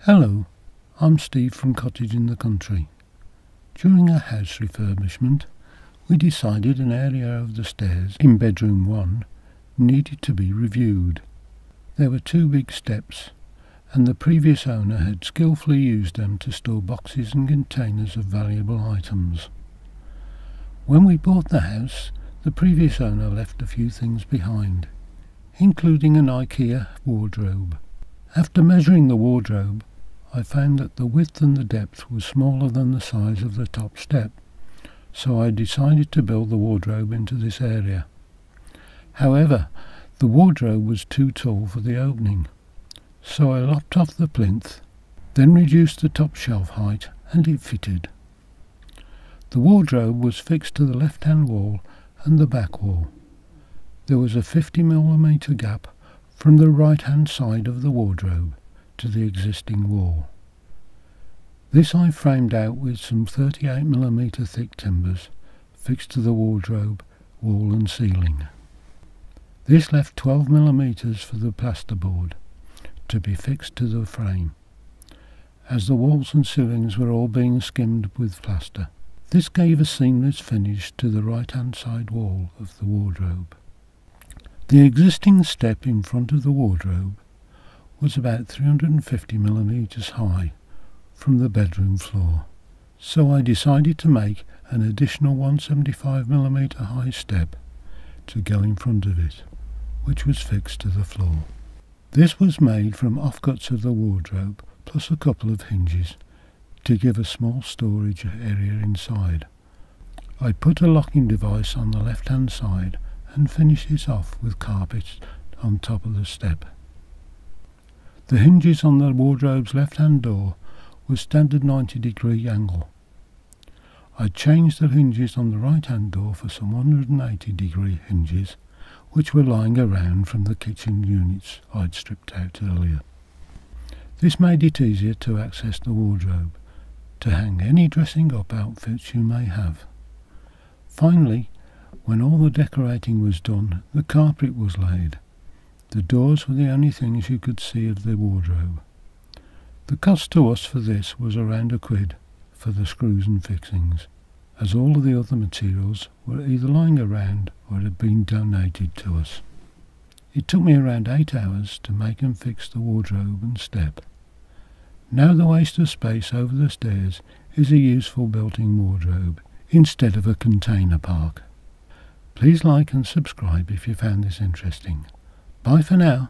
Hello, I'm Steve from Cottage in the Country. During a house refurbishment, we decided an area of the stairs in bedroom 1 needed to be reviewed. There were 2 big steps, and the previous owner had skillfully used them to store boxes and containers of valuable items. When we bought the house, the previous owner left a few things behind, including an Ikea wardrobe. After measuring the wardrobe, I found that the width and the depth was smaller than the size of the top step, so I decided to build the wardrobe into this area. However, the wardrobe was too tall for the opening, so I lopped off the plinth, then reduced the top shelf height, and it fitted. The wardrobe was fixed to the left-hand wall and the back wall. There was a 50mm gap from the right-hand side of the wardrobe to the existing wall. This I framed out with some 38mm thick timbers fixed to the wardrobe, wall and ceiling. This left 12mm for the plasterboard to be fixed to the frame, as the walls and ceilings were all being skimmed with plaster. This gave a seamless finish to the right-hand side wall of the wardrobe. The existing step in front of the wardrobe was about 350mm high from the bedroom floor, so I decided to make an additional 175mm high step to go in front of it, which was fixed to the floor. This was made from offcuts of the wardrobe plus a couple of hinges to give a small storage area inside. I put a locking device on the left-hand side and finished this off with carpet on top of the step. The hinges on the wardrobe's left-hand door were standard 90-degree angle. I changed the hinges on the right-hand door for some 180-degree hinges, which were lying around from the kitchen units I'd stripped out earlier. This made it easier to access the wardrobe, to hang any dressing up outfits you may have. Finally, when all the decorating was done, the carpet was laid. The doors were the only things you could see of the wardrobe. The cost to us for this was around £1 for the screws and fixings, as all of the other materials were either lying around or had been donated to us. It took me around 8 hours to make and fix the wardrobe and step. Now the waste of space over the stairs is a useful built-in wardrobe instead of a container park. Please like and subscribe if you found this interesting. Bye for now.